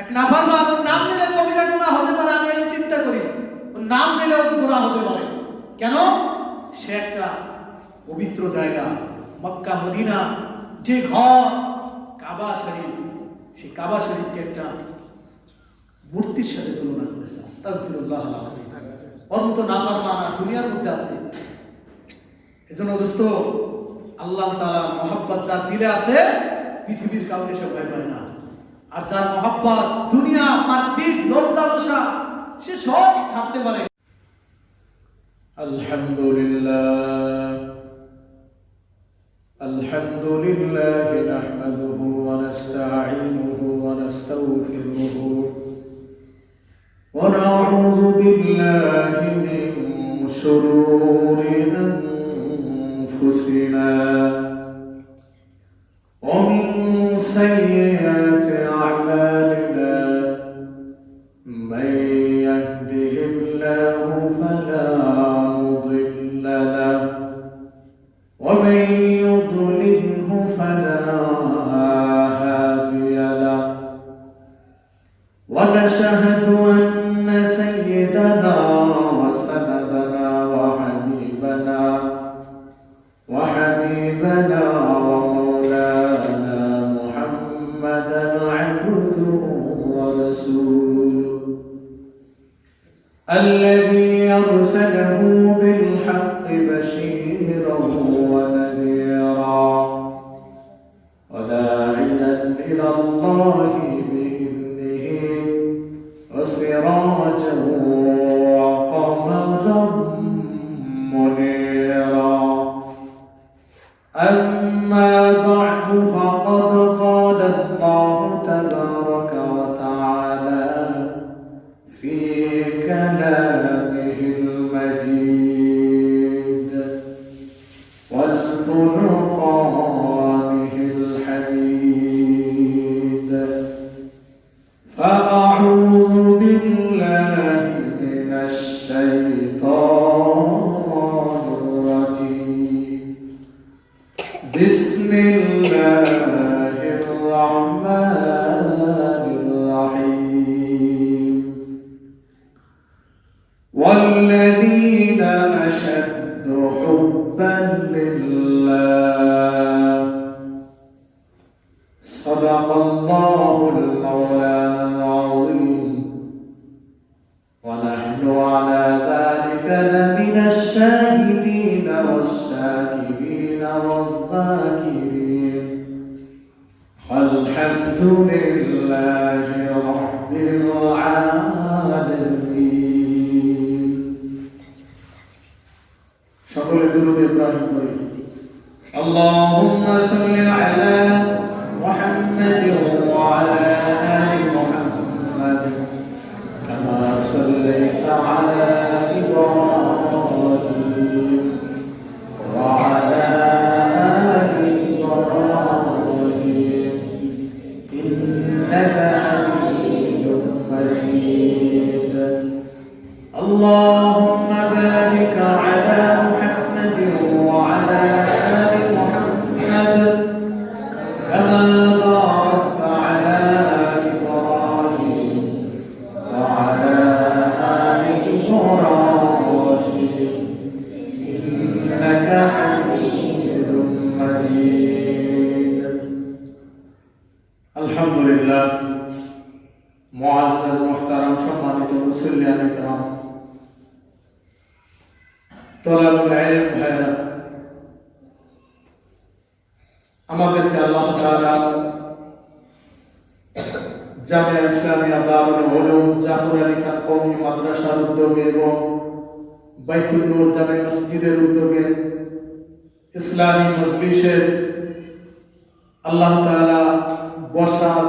এক নাফরমান, ওর নাম নিলে কবিরা গুনাহ হতে পারে, আমি এই চিন্তা করি ওর নাম নিলেও গুনাহ হতে পারে। কেন? সে একটা পবিত্র জায়গা, মক্কা মদিনা, যে ঘর কাবা শরীফ, সেই কাবা শরীফকে একটা মূর্তির সাথে তুলনা করেছে। আস্তাগফিরুল্লাহ। ওর মতো নাফরমান দুনিয়ার মধ্যে আছে। এজন্য দোস্ত, আল্লাহ তাআলা মহব্বত যার দিলে আছে, পৃথিবীর কাউকে সে ভয় পায় না। আর যার মহব্বত দুনিয়া, পার্থিব লোভ লালসা, সে সব ছাড়তে পারে। আলহামদুলিল্লাহ আলহামদুলিল্লাহ নাহমাদুহু ওয়া নাস্তাঈনুহু ওয়া নাস্তাগফিরুহু ওয়া নাউযু বিল্লাহি মিন শুরুরি আনফুসিনা ওয়া মিন সাইয়্যাতি আ'মালিনা মান ইয়াহদিহিল্লাহু ফালা মুদিল্ল লাহু ওয়া মান ইউদ্লিলহু ফালা হাদিয়া লাহু ওয়া নাশহাদু আন্না সাইয়্যিদানা ওয়া সানাদানা ওয়া হাবিবানা ওয়া মাওলানা মুহাম্মাদান আবদুহু ওয়া রাসূলুহু الذي أرسله بالحق بشيرا ونذيرا وداعيا إلى الله بإذنه وسراجا وقمرا منيرا أما بعد فقد قال الله تبارك وتعالى في كلامه المجيد والفرقانه الحميد فأعوذ بالله من الشيطان الرجيم بسم الله الرحمن الرحيم والذين أشد حبا لله صدق الله المولانا العظيم ونحن على ذلك لمن الشاهدين والشاكرين والذاكرين والحمد لله رب العالمين সকলে দুরূদ ইব্রাহিম পড়ি। আল্লাহুম্মা সাল্লি আলা মুহাম্মাদ ওয়া আলা আলি মুহাম্মাদ কামা সাল্লাইতা আলা ইব্রাহিম ওয়া আলা আলি ইব্রাহিম ইন্নাকা হামিদুম মাজিদ। اللهم بارك على محمد وعلى آل محمد كما باركت على إبراهيم وعلى آل إبراهيم إنك حميد مجيد। الحمد لله। মুআজ্জাজ মুহতারাম সম্মানিত মুসল্লিয়ানে কেরাম, তলাবুল ইলম ভাইরা, আমাদেরকে আল্লাহ তাআলা জামিয়া ইসলামিয়া দারুল উলুম জাফর আলী খান কওমি মাদ্রাসার উদ্যোগে এবং বাইতুল নূর জামে মসজিদের উদ্যোগে ইসলামী মজলিসের আল্লাহ তাআলা বসার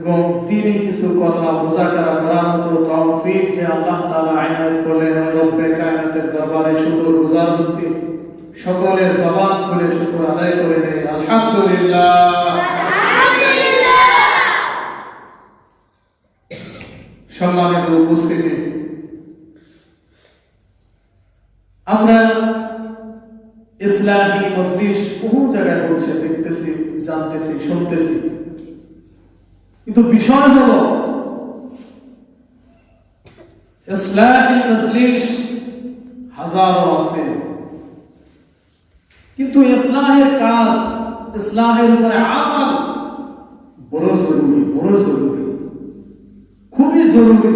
এবং তিনি কিছু কথা মুযাকারা করার মতো তৌফিক যে আল্লাহ তাআলা ইনায়াত করলেন, রব্বে কায়নাতের দরবারে শুকরগুজার হচ্ছি। সকলে জবান খুলে শুকর আদায় করে নেই আলহামদুলিল্লাহ। সম্মানিত উপস্থিতি, আমরা ইসলামী মজলিস বহু জায়গায় হচ্ছে, দেখতেছি, জানতেছি, শুনতেছি, কিন্তু বিষয় হলো ইসলাহি মজলিস হাজারো আছে, কিন্তু ইসলাহের কাজ, ইসলাহের উপরে আমল বড় জরুরি, বড় জরুরি, খুবই জরুরি।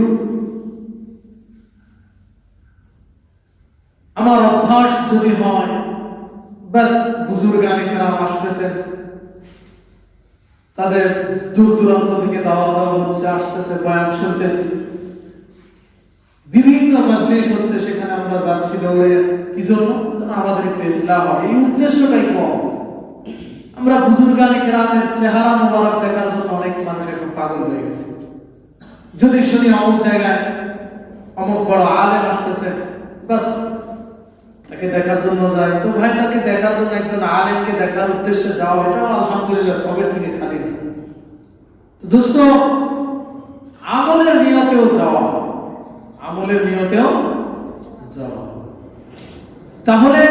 আমার অভ্যাস যদি হয়, ব্যাস বুজুর্গানে কেরাম আসতেছেন, তাদের দূর দূরান্ত থেকে দাওয়াত দেওয়া হচ্ছে, আসতেছে, বয়ান শুনতেছি, বিভিন্ন মজলিস হচ্ছে, সেখানে আমরা যাচ্ছি দৌড়ে। কি জন্য? আমাদের একটু ইসলাম হয়, এই উদ্দেশ্যটাই কম। আমরা বুজুর্গানে কেরামের চেহারা মোবারক দেখার জন্য অনেক মানুষ এখন পাগল হয়ে গেছে। যদি শুনি অমুক জায়গায় অমুক বড় আলেম আসতেছে, বাস তাকে দেখার জন্য যায়। তো ভাই, তাকে দেখার জন্য একজন আলেমকে দেখার উদ্দেশ্যে যাও, এটাও আলহামদুলিল্লাহ সবের থেকে খালি না। দোস্ত, আমলের নিয়তেও যাওয়া, আমলের নিয়তেও যাওয়া। তাহলে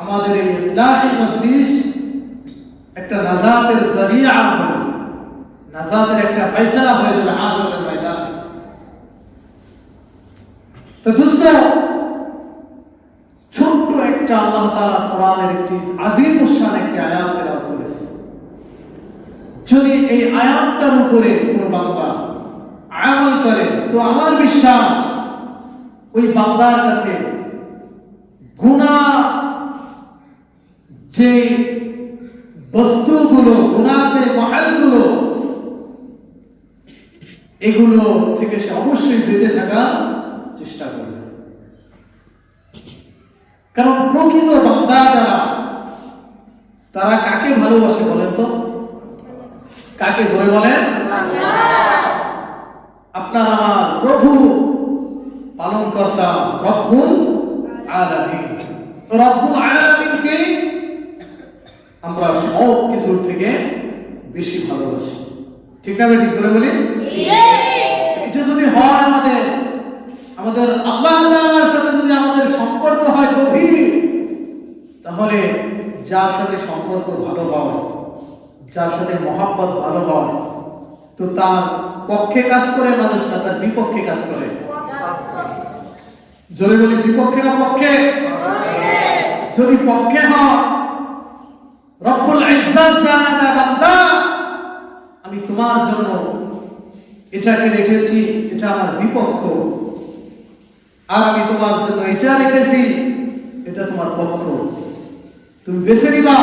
আমাদের এই ইসলাহি মজলিস একটা নাজাতের জরিয়া হবে, নাজাতের একটা ফয়সালা হয়ে যাবে হাশরের ময়দানে। তো দোস্ত, ছোট্ট একটা আল্লাহ তাআলা কোরআনের একটি আযীম শান একটি আয়াত তেলাওয়াত করেছে। যদি এই আয়াতটার উপরে কোনো বান্দা আমল করে, তো আমার বিশ্বাস ওই বান্দার কাছে গুনাহ, যে বস্তুগুলো, গুনাহ যে মহলগুলো, এগুলো থেকে সে অবশ্যই বেঁচে থাকার চেষ্টা করবে। কারণ প্রকৃত বান্দা যারা, তারা কাকে ভালোবাসে বলেন তো? কাকে ধরে বলেন? আপনার আমার প্রভু, পালনকর্তা, রব্বুল আলামিন। রব্বুল আলামিনকে আমরা সব কিছুর থেকে বেশি ভালোবাসি। ঠিক না? ঠিক করে বলি। এটা যদি হয় আমাদের আল্লাহ তাআলার সাথে যদি আমাদের সম্পর্ক হয় গভীর, তাহলে যার সাথে সম্পর্ক ভালো হয়, যার সাথে মহব্বত ভালো হয়, তো তার পক্ষে কাজ করে মানুষ না, তার বিপক্ষে কাজ করে। জোরে বলি, বিপক্ষে না পক্ষে? যদি পক্ষে হয়, রব্বুল ইজ্জত জানা দেয়, বান্দা আমি তোমার জন্য এটাকে রেখেছি, এটা আমার বিপক্ষ, আর আমি তোমার জন্য এটা রেখেছি, এটা তোমার পক্ষ। তুমি বেছে নিবা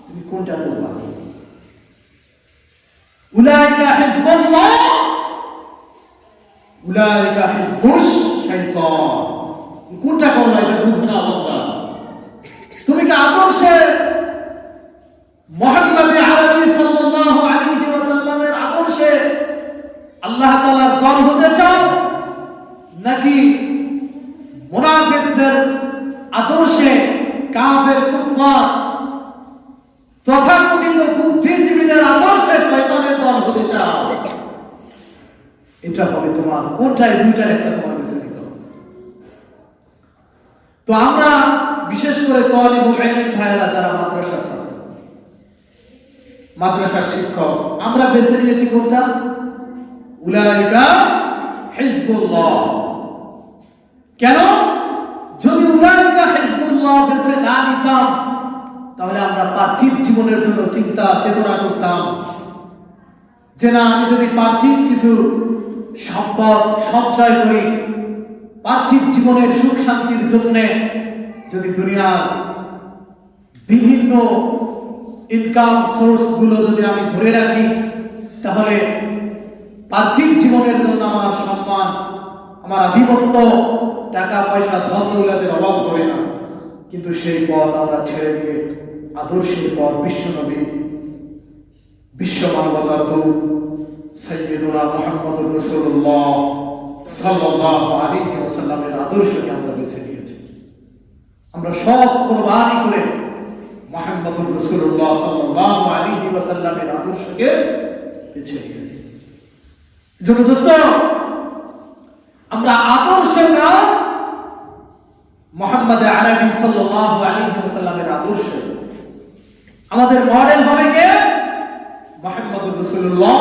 তুমি কোনটা করবা। উলাইকা হিজবুল্লাহ উলাইকা হিজবুশ শাইতান। কোনটা করবা এটা বুঝবে না বান্দা। তুমি কি আদর্শে মুহাম্মদ আরবি সাল্লাল্লাহু আলাইহি ওয়াসাল্লামের আদর্শে আল্লাহ তাআলার দল হতে চাও, নাকি মুনাফিকদের আদর্শে, কাফের, কুফার, তথাকথিত বুদ্ধিজীবীদের আদর্শে শয়তানের দল হতে চাও? এটা হবে তোমার, কোনটায় দুইটার একটা তোমার বেছে নিতে হবে। তো আমরা বিশেষ করে তালিবুল ইলম ভাইরা যারা মাদ্রাসার ছাত্র, মাদ্রাসার শিক্ষক, আমরা বেছে নিয়েছি কোনটা? উলাইকা হিজবুল্লাহ। কেন? যদি উলাইকা হিজবুল্লাহ বেছে না নিতাম, তাহলে আমরা পার্থিব জীবনের জন্য চিন্তা চেতনা করতাম যে না, আমি যদি পার্থিব কিছু সম্পদ সঞ্চয় করি, পার্থিব জীবনের সুখ শান্তির জন্য যদি দুনিয়ার বিভিন্ন ইনকাম সোর্স গুলো যদি আমি ধরে রাখি, তাহলে পার্থিব জীবনের জন্য আমার সম্মান, আমার আধিপত্য, টাকা পয়সা, ধন দৌলতের অভাব হবে না। কিন্তু সেই পথ আমরা ছেড়ে দিয়ে আদর্শের পথ, বিশ্বনবী, বিশ্ব মানবতার দূত সাইয়্যিদুনা মুহাম্মদুর রাসূলুল্লাহ সাল্লাল্লাহু আলাইহি ওয়াসাল্লামের আদর্শকে আমরা বেছে নিয়েছি। আমরা সব কুরবানি করে মুহাম্মদুর রাসূলুল্লাহ সাল্লাল্লাহু আলাইহি ওয়াসাল্লামের আদর্শকে বেছে নিয়েছি। জন্য দোস্ত, আমরা আদর্শকার মুহাম্মদ আরবি সাল্লাল্লাহু আলাইহি ওয়াসাল্লামের আদর্শ। আমাদের মডেল হবে কে? মুহাম্মদুর রাসূলুল্লাহ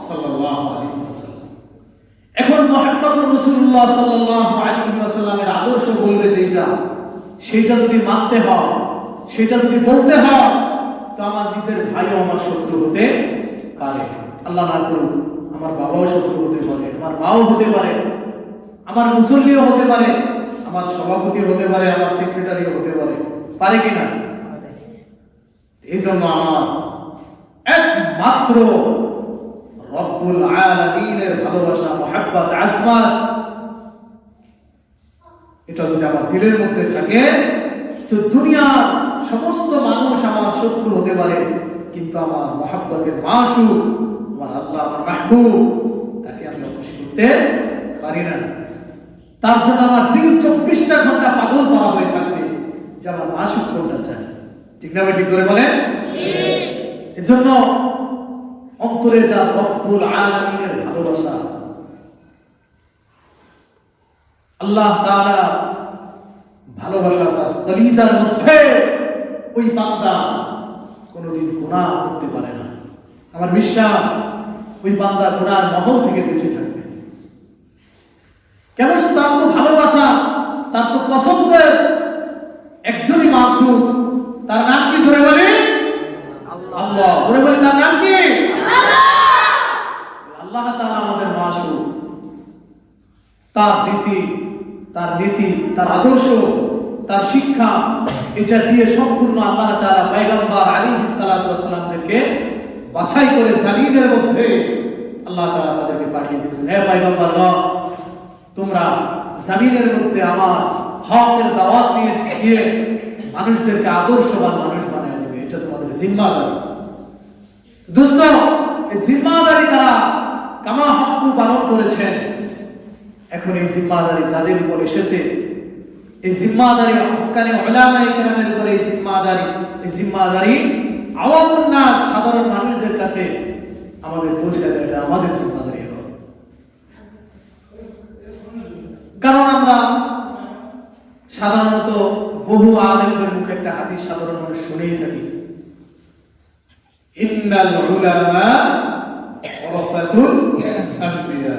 সাল্লাল্লাহু আলাইহি ওয়াসাল্লাম। এখন মুহাম্মদুর রাসূলুল্লাহ সাল্লাল্লাহু আলাইহি ওয়াসাল্লামের আদর্শ বলবে যেটা, সেটা যদি মানতে হয়, সেটা যদি বলতে হয়, তো আমার নিজের ভাইও আমার শত্রু হতে পারে। আল্লাহ না করুক, আমার বাবাও শত্রু হতে পারে, আমার মাও হতে পারে, আমার মুসল্লিও হতে পারে, আমার সভাপতি হতে পারে, আমার সেক্রেটারিও হতে পারে কিনা? এই জন্য আমার একমাত্র রব্বুল আলামিনের ভালোবাসা, মুহাব্বত, আজমাত, এটা যদি আমার দিলের মধ্যে থাকে, তো দুনিয়ার সমস্ত মানুষ আমার শত্রু হতে পারে, কিন্তু আমার মুহাব্বতের মাসুক, আমার আল্লাহ, আমার মাহবুব, তাকে আমি খুশি করতে পারি না। তার জন্য আমার দিল 24টা ঘন্টা পাগল পাওয়া হয়ে থাকবে যে আমার মাসুক কোনটা চায়। ঠিক না ভাই? ঠিক করে বলেন। এজন্য অন্তরে যা রব্বুল আলামিনের ভালোবাসা, আল্লাহ তাআলা ভালোবাসা তার কলিজার মধ্যে, ওই বান্দা কোনোদিন গুনাহ করতে পারে না। আমার বিশ্বাস ওই বান্দা গুনাহর মহল থেকে বেঁচে থাকবে। কেন? তার তো ভালোবাসা, তার তো পছন্দের একজনই মাসুম। তার নাম কি? ধরে বলি আল্লাহ। ধরে বলি তার নাম কি? আল্লাহ তাআলা আমাদের মাসুম। তার নীতি, তার আদর্শ, তার শিক্ষা, এটা দিয়ে সম্পূর্ণ আল্লাহ তাআলা পয়গম্বর আলাইহিস সালাতু ওয়াস সালামদেরকে বাছাই করে জমিনের মধ্যে আল্লাহ তাআলা তাদেরকে পাঠিয়ে দিয়েছেন। হে পয়গম্বরগণ, তোমরা জমিনের মধ্যে আমার হকের দাওয়াত দিয়ে মানুষদেরকে আদর্শবান মানুষ বানায় দেবে, এটা তোমাদের জিম্মাদারি। দোস্ত, এই জিম্মাদারি তারা কামা হক পালন করেছেন। এখন এই জিম্মাদারি যাদের উপর এসেছে, এই জিম্মাদারি হক্কানি উলামায়ে কেরামের উপর এই জিম্মাদারি আওয়ামুন নাস, সাধারণ মানুষদের কাছে আমাদের পৌঁছে দেয়, এটা আমাদের জিম্মাদারি হবে। কারণ আমরা সাধারণত বহু আলেমদের মুখে একটা হাদিস সাধারণ মানুষ শুনেই থাকি, ইন্নাল উলামা ওয়ারাসাতুল আমবিয়া।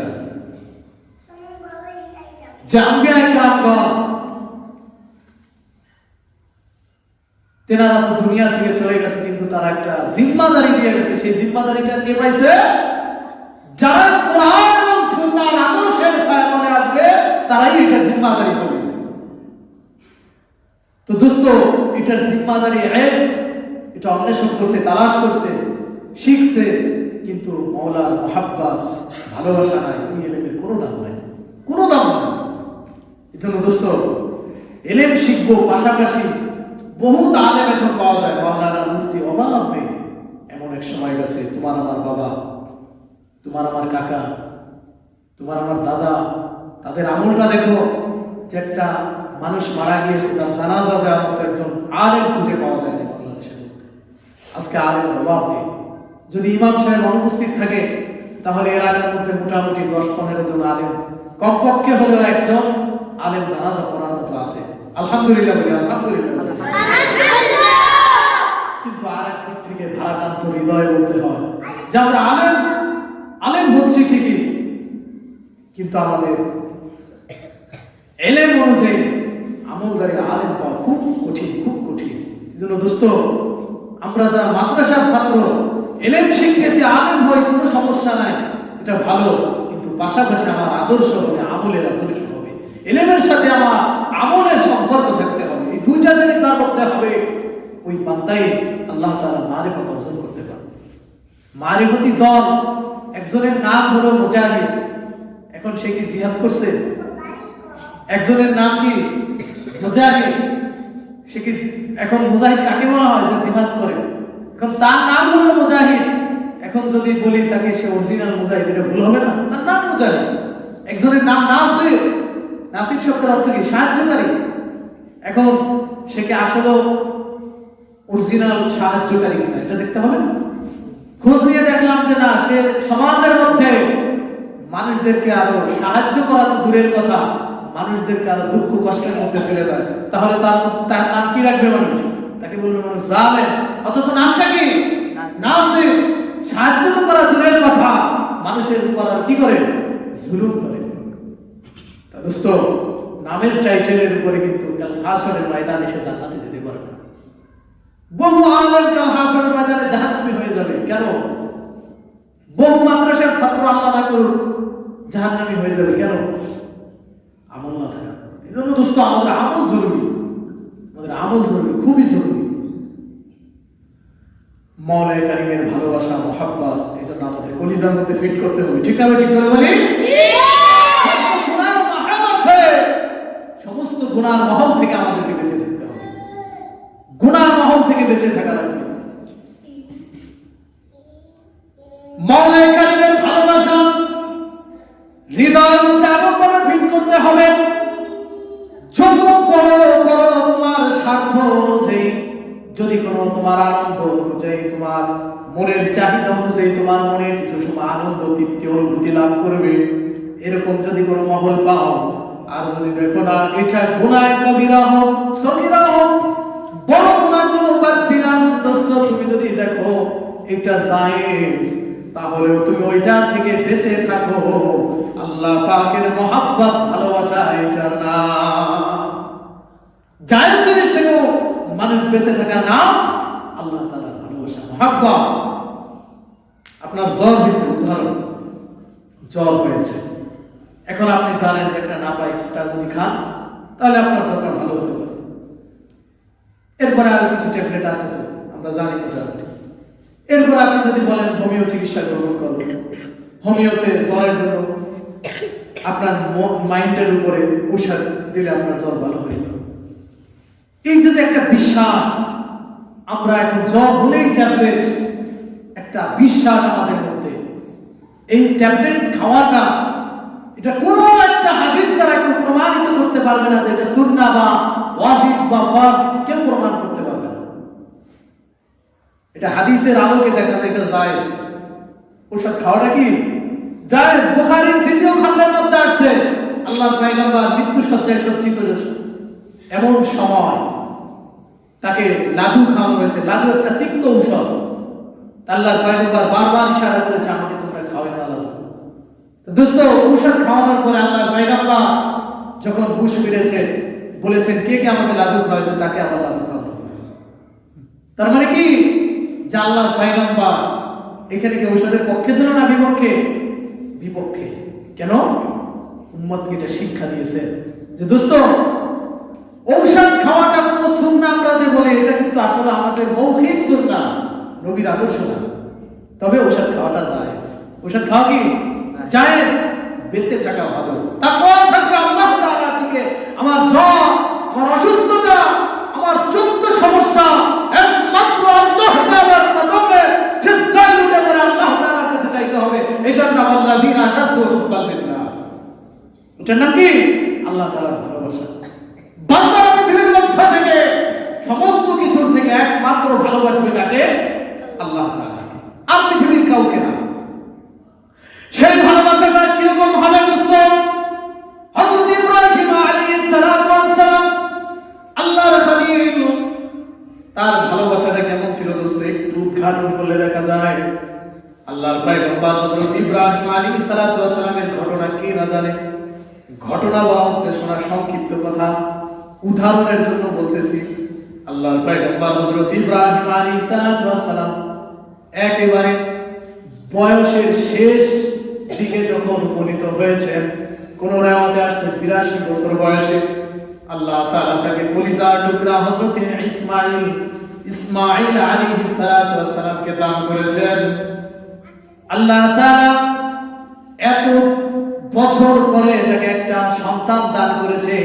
যে আম্বিয়ায়ে কেরামগণ, তেনারা তো দুনিয়া থেকে চলে গেছে, কিন্তু তারা একটা জিম্মাদারি দিয়ে গেছে। সেই জিম্মাদারিটা কে পাইছে? যারা কোরআন এবং সুন্নাহর আদর্শের ছায়াতলে আসবে, তারাই এটা জিম্মাদারি হবে। তো দোস্ত, এটার জিম্মাদারি এটা অন্বেষণ করছে, তালাশ করছে, শিখছে, কিন্তু মাওলার মুহাব্বত, ভালোবাসা নাই, ওই এলেমের কোনো দাম নাই, কোনো দাম নাই। এজন্য দোস্ত, এলেম শিখবো, পাশাপাশি বহুত আলেম এখন পাওয়া যায়, মাওলানা, মুফতি, অভাব নেই। এমন এক সময় গেছে, তোমার আমার বাবা, তোমার আমার কাকা, তোমার আমার দাদা, তাদের আমলটা দেখো, যে একটা মানুষ মারা গিয়েছে, তার জানাজা যাওয়ার মতো একজন আলেম খুঁজে পাওয়া যায় না বাংলাদেশের মধ্যে। আজকে আলেমের অভাব নেই। যদি ইমাম সাহেব অনুপস্থিত থাকে, তাহলে এলাকার মধ্যে মোটামুটি 10-15 জন আলেম, কমপক্ষে হলেও একজন আলেম জানাজা পড়ার মতো আছে। আলহামদুলিল্লাহ বলি, আলহামদুলিল্লাহ। কিন্তু আরেক দিক থেকে ভারাক্রান্ত হৃদয় বলতে হয় যে আমরা আলেম হচ্ছি ঠিকই, কিন্তু আমাদের এলেম অনুযায়ী আমলদারি আলেম পাওয়া খুব কঠিন, খুব কঠিন। এজন্য দোস্ত, আমরা যারা মাদ্রাসার ছাত্র, এলেম শিখতেছি, আলেম হই, কোনো সমস্যা নাই, এটা ভালো, কিন্তু পাশাপাশি আমার আদর্শ হবে, আমলের আদর্শ হবে, এলেমের সাথে আমার আমলের সম্পর্ক থাকতে হবে। এই দুইটা জিনিস তার মধ্যে হবে, ওই বান্দাই আল্লাহ তাআলা মারিফত অর্জন করতে পারে। মারিফতি দল, একজনের নাম হলো মুজাহিদ, এখন সে কি জিহাদ করছে? একজনের নাম কি? মুজাহিদ। সে কি এখন মুজাহিদ কাকে বলা হয়? যে জিহাদ করে। এখন তার নাম হলো মুজাহিদ। এখন যদি বলি তাকে সে অরিজিনাল মুজাহিদ, এটা ভুল হবে না? তার নাম মুজাহিদ। একজনের নাম নাসির। নাসির শব্দের অর্থ কি? সাহায্যকারী। এখন সে কি আসলে অরিজিনাল সাহায্যকারী কিনা, এটা দেখতে হবে না? খোঁজ নিয়ে দেখলাম যে না, সে সমাজের মধ্যে মানুষদেরকে আরো সাহায্য করা তো দূরের কথা, মানুষদেরকে আরো দুঃখ কষ্টের মধ্যে ফেলে দেয়, তাহলে তার নাম কি রাখবে মানুষ? তাকে বলবে মানুষ জালেম, অথচ নামটা কি? নাসির। সাহায্য তো করা দূরের কথা, মানুষের উপর আর কি করে, জুলুম করে। তা দোস্ত, নামের টাইটেলের উপরে কিন্তু কাল হাসরের ময়দানে সে জান্নাতে যেতে পারবে না। বহু আলেম কাল হাসরের ময়দানে জাহান্নামী হয়ে যাবে। কেন? বহু মাদ্রাসার ছাত্র আল্লাহ না করুক জাহান্নামী হয়ে যাবে। কেন? আমল না থাকা। এই জন্য দোস্ত আমাদের আমল জরুরি, আমাদের আমল জরুরি, খুবই জরুরি। মাওলানা কারীমের ভালোবাসা, মহাব্বত, এই জন্য আমাদের কলিজার মধ্যে ফিট করতে হবে। ঠিক না? ঠিক করে বলি, গুনার মহল আছে, সমস্ত গুনার মহল থেকে আমাদেরকে বেঁচে থাকতে হবে। গুনার মহল থেকে বেঁচে থাকা লাগবে। মাওলানা কারীমের ভালোবাসা হৃদয়ের মধ্যে এমন ভাবে ফিট করতে হবে, যত বড় বড় তোমার স্বার্থ অনুযায়ী, যদি কোনো তোমার আনন্দ অনুযায়ী, তোমার মনের চাহিদা অনুযায়ী তোমার মনে কিছু সময় আনন্দ, তৃপ্তি, অনুভূতি লাভ করবে, এরকম যদি কোনো মহল পাও, আর যদি দেখো না এটা গুনাহ কবিরা হোক, সগীরা হোক, বড় গুনাহগুলো বাদ দিলাম দোস্ত, তুমি যদি দেখো এটা জায়েজ, তাহলেও তুমি ওইটা থেকে বেঁচে থাকো। আল্লাহ পাকের মহাব্বত, ভালোবাসা এটার নাম। জায়েজ জিনিস থেকেও মানুষ বেঁচে থাকার নাম আল্লাহ তাআলার ভালোবাসা, মহাব্বত। আপনার জ্বর হয়েছে, উদাহরণ, জ্বর হয়েছে, এখন আপনি জানেন যে একটা নাপা এক্সট্রা যদি খান তাহলে আপনার জ্বরটা ভালো হতে পারে। এরপরে আরো কিছু ট্যাবলেট আছে, তো আমরা জানি মোটামুটি। এরপর আপনি যদি বলেন হোমিও চিকিৎসা গ্রহণ করবেন, হোমিওতে জ্বরের জন্য আপনার মাইন্ডের উপরে ঔষধ দিলে আপনার জ্বর ভালো হয়ে যাবে। এই যে একটা বিশ্বাস, আমরা এখন জ্বর হলেই ট্যাবলেট, একটা বিশ্বাস আমাদের মধ্যে। এই ট্যাবলেট খাওয়াটা, এটা কোনো একটা হাদিস দ্বারা কেউ প্রমাণিত করতে পারবে না যে এটা সুন্নাহ বা ওয়াজিব বা ফরজ, কেউ প্রমাণ করতে পারবে না। এটা হাদিসের আলোকে দেখা যায় এটা জায়েজ। ঔষধ খাওয়াটা কি জায়েজ। বুখারীর 2য় খণ্ডের মধ্যে আসছে, আল্লাহর পয়গম্বর মৃত্যু শয্যায় সজ্জিত এমন সময় তাকে লাদু খাওয়ানো হয়েছে। লাদু একটা তিক্ত ঔষধ। আল্লাহর পয়গম্বর বারবার ইশারা করেছে, আমাকে তোমরা খাওয়াই না লাদু। তো দোস্ত, ঔষধ খাওয়ানোর পরে আল্লাহর পয়গম্বর যখন হুঁশ ফিরেছে, বলেছেন কে কে আমাকে লাদু খাওয়াইছে, তাকে আমার লাদু খাওয়ানো হয়েছে। তার মানে কি, যে আল্লাহর পয়গম্বর এখানে কি ঔষধের পক্ষে ছিল না বিপক্ষে? বিপক্ষে। কেন? উম্মতকে এটা শিক্ষা দিয়েছে যে দোস্ত, ঔষধ খাওয়াটা কোনো সুন্নাহ আমরা যে বলি, এটা কিন্তু আসলে আমাদের মৌখিক সুন্নাহ, নবীর আদর্শ না। তবে ঔষধ খাওয়াটা জায়েজ। ঔষধ খাওয়া কি জায়েজ। বেঁচে থাকা ভালো, তাকওয়া থাকবে আল্লাহ তাআলার দিকে। আমার জ্বর, আমার অসুস্থতা, আমার যত সমস্যা একমাত্র আল্লাহ তাআলার কদমে সিজদায় লুটে পড়ে আল্লাহ তাআলার কাছে চাইতে হবে। এটার নাম আল্লাযীনা আশাদ্দু হুব্বান লিল্লাহ। এটার নাম কি? আল্লাহ তাআলার ভালোবাসা। বান্দা পৃথিবীর মধ্য থেকে সমস্ত কিছুর থেকে একমাত্র ভালোবাসবে কাকে? আল্লাহ তাআলাকে, আর পৃথিবীর কাউকে না। সেই ভালোবাসাটা কিরকম হবে দোস্ত? হযরত ইব্রাহিম আলাইহিস সালাতু ওয়াস সালাম, আল্লাহর খলিল, তার ভালোবাসাটা কেমন ছিল দোস্ত? একটু উদ্ঘাটন করলে দেখা যায় আল্লাহর পয়গম্বর হযরত ইব্রাহিম আলাইহিস সালাতু ওয়াস সালামের ঘটনা কে না জানে। ঘটনা বলা উদ্দেশ্য না, সংক্ষিপ্ত কথা, উদাহরণের জন্য বলতেছি। আল্লাহর পয়গম্বর হযরত ইব্রাহিম আলাইহিস সালাতু ওয়াস সালাম একেবারে বয়সের শেষ দিকে যখন উপনীত হয়েছেন, কোন রাওয়াতে আসছে 82 বছর বয়সে, আল্লাহ তাআলা তাকে কলিজার টুকরা হযরত ইসমাঈল আলাইহিস সালাতু ওয়াস সালামকে দান করেছেন। আল্লাহ তাআলা এত বছর পরে তাকে একটা সন্তান দান করেছে।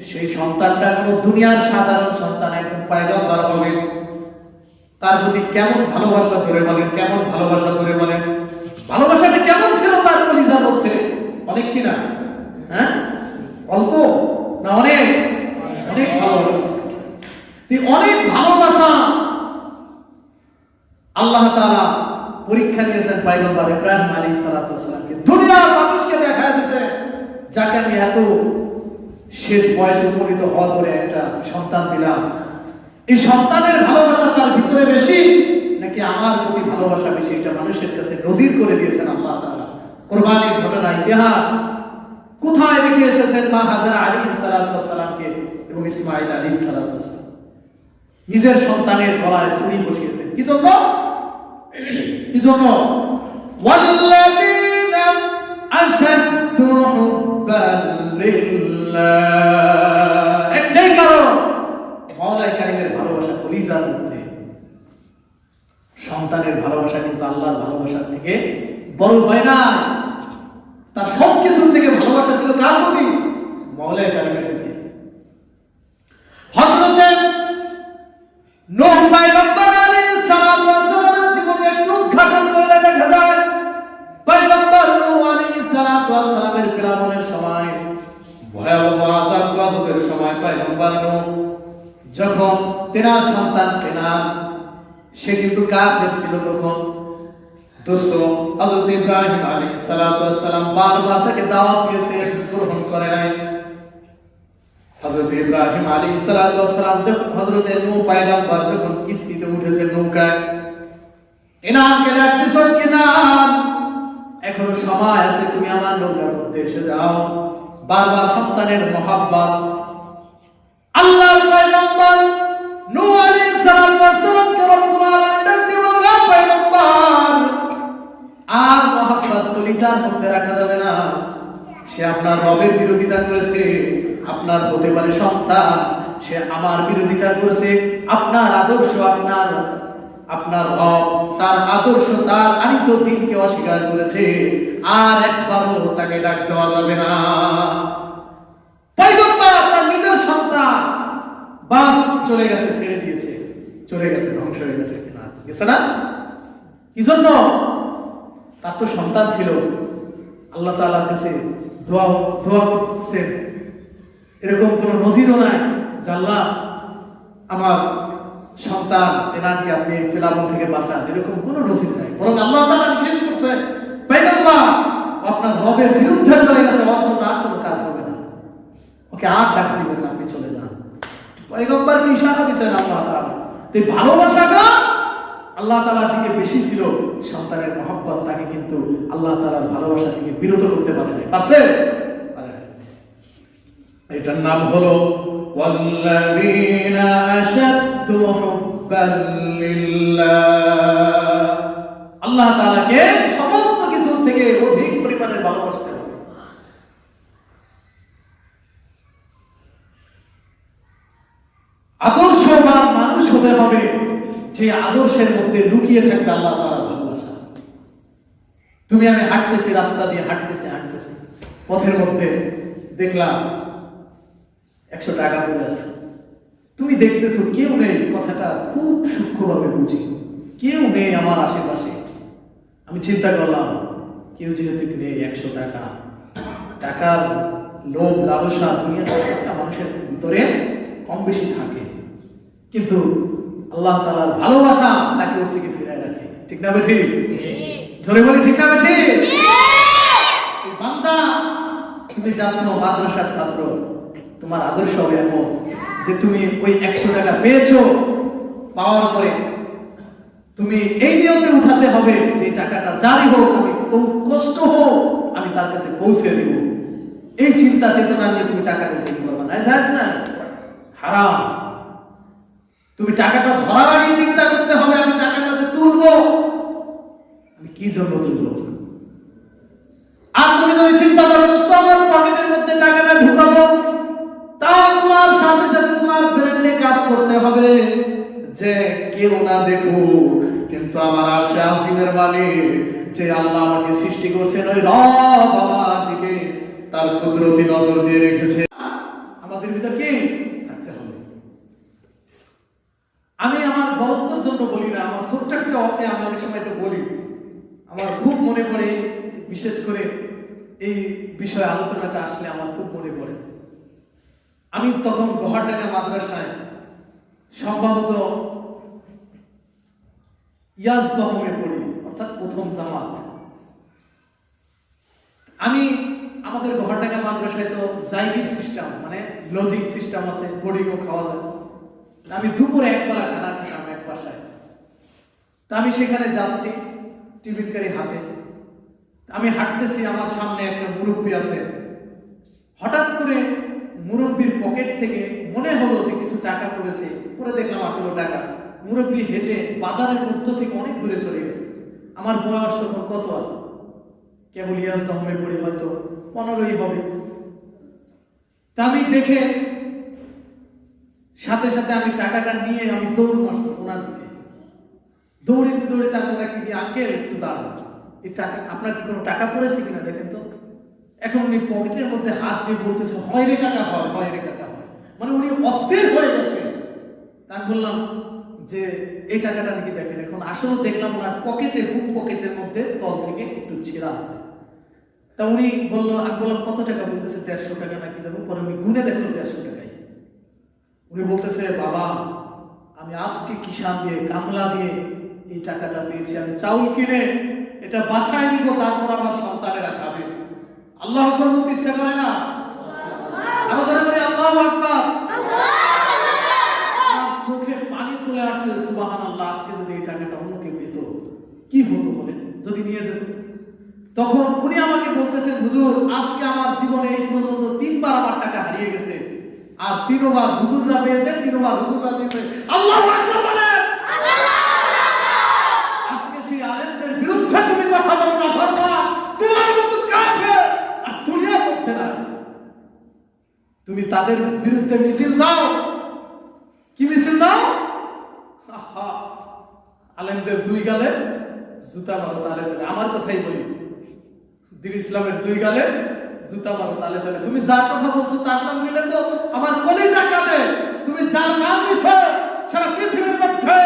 সেই সন্তানটা কোনো দুনিয়ার সাধারণ সন্তান, একজন পয়গম্বর হবে। তার প্রতি কেমন ভালোবাসা ধরে বলেন, কেমন ভালোবাসা ধরে বলেন। ভালোবাসাটা কেমন ছিল তার কলিজার মধ্যে? অনেক কিনা? হ্যাঁ, অল্প না অনেক? অনেক ভালোবাসা। অনেক ভালোবাসা আল্লাহ তাআলা পরীক্ষা নিয়েছেন পয়গম্বর ইব্রাহিম আলাইহিস সালাতু ওয়াস সালামকে। দুনিয়ার মানুষকে দেখায় দিয়েছে, যাকে আমি এত শেষ বয়সে উপনীত হওয়ার পরে একটা সন্তান দিলাম, এই সন্তানের ভালোবাসা তার ভিতরে বেশি নাকি নাকি আমার প্রতি ভালোবাসা বেশি, এটা মানুষের কাছে নজির করে দিয়েছেন আল্লাহ তাআলা। কুরবানির ঘটনা, ইতিহাস কোথায় রেখে এসেছেন মা হাজরা আলাইহিস সালাতু ওয়াস সালামকে এবং ইসমাঈল আলাইহিস সালাতু ওয়াস সালাম নিজের সন্তানের গলায় ছুরি বসিয়েছেন। কি জন্য? কি জন্য? ওয়াল্লাযীনা আশাদ্দু হুব্বান লিল্লাহ, একটাই কারণ, মাওলায়ে কারীমের ভালোবাসা কলিজার মধ্যে। সন্তানের ভালোবাসা কিন্তু আল্লাহর ভালোবাসার থেকে বড় হয় না। তার সবকিছুর থেকে ভালোবাসা ছিল কার প্রতি? মাওলায়ে কারীমের প্রতি। হযরত নূহ পয়গম্বর আলাইহিস সালাতু ওয়াস সালামের জীবনে একটু উদ্ঘাটন করলে দেখা যায়, পয়গম্বর নূহ আলাইহিস সালাতু ওয়াস সালামের প্লাবনের সময়, ভয়াবহ আযাব গজবের সময় পয়গম্বর নূহ যখন তেনার সন্তান কেনান, সে কিন্তু কাফের ছিল তখন। দোস্ত, হযরত ইব্রাহিম আলাইহিস সালাতু ওয়াস সালাম বারবার তাকে দাওয়াত দিয়েছে, গ্রহণ করে নাই। হযরত ইব্রাহিম আলাইহিস সালাতু ওয়াস সালাম যখন হযরত নূহ পয়গম্বর যখন কিস্তিতে উঠেছে নৌকায়, কেনানকে ডাক দিয়েছে, কেনান এখনো সময় আছে, তুমি আমার নৌকার মধ্যে এসে যাও। বারবার সন্তানের মহব্বত। আল্লাহর পয়গম্বর নূহ আলাইহিস সালাতু ওয়াস সালামকে রব্বুল আলামিন ডাক দিয়ে বললেন, পয়গম্বর আর মহব্বত কলিজার মধ্যে রাখা যাবে না। সে আপনার রবের বিরোধিতা করেছে, আপনার হতে পারে সন্তান, সে আমার বিরোধিতা করেছে। আপনার আদর্শ, আপনার রব, তার আদর্শ, তার আনিত দ্বীনকে অস্বীকার করেছে। আর একবারও তাকে ডাক দেওয়া যাবে না। পয়গম্বর তার নিজের সন্তান বাস চলে গেছে, ছেড়ে দিয়েছে, চলে গেছে, ধ্বংস হয়ে গেছে, না গেছে না? কি জন্য? তার তো সন্তান ছিল, আল্লাহ তাআলার কাছে দোয়া করছে। এরকম কোনো নজিরও নাই যে আল্লাহ আমার সন্তান তেনাকে আপনি প্লাবন থেকে বাঁচান, এরকম কোনো নজির নাই। বরং আল্লাহ তাআলা নিষেধ করছে, পয়গম্বর আপনার রবের বিরুদ্ধে চলে গেছে, ওর জন্য আর কোনো কাজ হবে না, ওকে আর ডাক দিবেন না, আপনি চলে যান। পয়গম্বরকে ইশারা দিয়েছেন আল্লাহ তাআলা। তো এই ভালোবাসাটা আল্লাহ তাআলার দিকে বেশি ছিল, সন্তানের মহব্বত তাকে কিন্তু আল্লাহ তাআলার ভালোবাসা থেকে বিরত করতে পারে না। পারছে? এটার নাম হলো ওয়াল্লাযীনা আশাদ্দু হুব্বান লিল্লাহ। আল্লাহ তাআলাকে সমস্ত কিছুর থেকে অধিক পরিমাণে ভালোবাসতে হবে। আদর্শবান মানুষ হতে হবে, যে আদর্শের মধ্যে লুকিয়ে থাকবে আল্লাহ তাআলার ভালোবাসা। তুমি আমি হাঁটতেছি, রাস্তা দিয়ে হাঁটতেছি, পথের মধ্যে দেখলাম 100 টাকা পড়ে আছে, তুমি দেখতেছো কেউ নেই, কথাটা খুব সূক্ষ্মভাবে বুঝি, কেউ নেই আমার আশেপাশে। আমি চিন্তা করলাম, কেউ যেহেতু নেই, 100 টাকা, টাকার লোভ লালসা দুনিয়ার প্রত্যেকটা মানুষের ভিতরে কম বেশি থাকে, কিন্তু আল্লাহ তাআলার ভালোবাসা তাকে ওর থেকে ফিরায় রাখে। ঠিক না বেঠি? জোরে বলি ঠিক না বেঠি? বান্দা, তুমি যাচ্ছ মাদ্রাসার ছাত্র, তোমার আদর্শ হবে এমন যে তুমি ওই 100 টাকা পেয়েছো, পাওয়ার পরে তুমি এই নিয়তে উঠাতে হবে যে টাকাটা জারি হোক, আমি কষ্ট হোক, আমি তার কাছে পৌঁছে দিব। এই চিন্তা চেতনা নিয়ে তুমি টাকাটা দিতে পারবে না, জায়েজ না, হারাম। তুমি টাকাটা ধরার আগে চিন্তা করতে হবে, আমি টাকাটা যে তুলবো, আমি কি জন্য তুলবো। আর তুমি যদি চিন্তা করো দোস্ত আমার পকেটের মধ্যে টাকাটা ঢুকাবো, তাহলে তোমার সাথে সাথে তোমার ব্রেনে কাজ করতে হবে যে কেউ না দেখুক, কিন্তু আমার আরশে আজিমের মালিক যে আল্লাহ আমাকে সৃষ্টি করছেন, ওই রব আমার দিকে তার কুদরতি নজর দিয়ে রেখেছে। আমাদের ভিতর কি থাকতে হবে। আমি আমার বরত্বের জন্য বলি না, আমার ছোট্ট একটা অর্থে আমি অনেক সময় তো বলি, আমার খুব মনে পড়ে, বিশেষ করে এই বিষয়ে আলোচনাটা আসলে আমার খুব মনে পড়ে। আমি তখন গহরডাঙ্গা মাদ্রাসায় সম্ভবত ইয়াজদহমে পড়ি, অর্থাৎ প্রথম জামাত। আমি আমাদের গহরডাঙ্গা মাদ্রাসায় তো জাইগির সিস্টেম, মানে লজিং সিস্টেম আছে, বোর্ডিংও খাওয়া যায়। আমি দুপুরে একবেলা খানা খেতাম এক বাসায়। তা আমি সেখানে যাচ্ছি টিফিন কারি হাতে, আমি হাঁটতেছি, আমার সামনে একটা মুরব্বী আছে। হঠাৎ করে মুরব্বীর পকেট থেকে মনে হলো যে কিছু টাকা পড়েছে, পরে দেখলাম আসলে টাকা। মুরব্বী হেঁটে বাজারের মধ্য থেকে অনেক দূরে চলে গেছে। আমার বয়স তখন কত, আর কেবল ইয়াস দহমে পড়ে হয়তো 15ই হবে। তা আমি দেখে সাথে সাথে আমি টাকাটা নিয়ে আমি দৌড় মারছি ওনার দিকে। দৌড়িতে দৌড়িতে আমি ওনাকে গিয়ে, আঙ্কেল একটু দাঁড়ান, এই টাকা আপনার কি কোনো টাকা পড়েছে কিনা দেখেন তো। এখন উনি পকেটের মধ্যে হাত দিয়ে বলতেছে, হয় রে টাকা হয়, হয় রে টাকা হয়, মানে উনি অস্থির হয়ে গেছে। তা আমি বললাম যে এই টাকাটা নাকি দেখেন। এখন আসলে দেখলাম ওনার পকেটের, বুক পকেটের মধ্যে তল থেকে একটু ছেঁড়া আছে। তা উনি বললো, আমি বললাম কত টাকা, বলতেছে 150 টাকা নাকি যাবো। পরে উনি গুনে দেখলো 150 টাকাই। উনি বলতেছে, বাবা আমি আজকে কিষান দিয়ে, কামলা দিয়ে এই টাকাটা পেয়েছি, আমি চাউল কিনে এটা বাসায় নিব, তারপর আমার সন্তানেরা খাবে। আল্লাহু আকবার বলতে ইচ্ছা করে না? আরো জোরে বলি আল্লাহু আকবার। আমার চোখে পানি চলে আসছে, সুবহানাল্লাহ, আজকে যদি এই টাকাটা অন্য কেউ পেত কি হতো বলে, যদি নিয়ে যেত। তখন উনি আমাকে বলতেছেন, হুজুর আজকে আমার জীবনে এই পর্যন্ত 3বার আমার টাকা হারিয়ে গেছে, আর 3বার হুজুররা পেয়েছে, 3বার হুজুররা দিয়েছে। আল্লাহু আকবার বলেন। আজকে সেই আলেমদের বিরুদ্ধে তুমি কথা বলো না, ভাববা তোমার মতো কাফের আর দুনিয়ার মধ্যে নাই। তুমি তাদের বিরুদ্ধে মিছিল দাও। কি মিছিল দাও? আলেমদের 2 গালে জুতা মারো তালে তালে। আমার কথাই বলি, দ্বীন ইসলামের 2 গালে জুতা মারো তালে তালে। তুমি যার কথা বলছো তার নাম নিলে তো আমার কলিজা কাঁদে। তুমি যার নাম নিছো সারা পৃথিবীর মধ্যে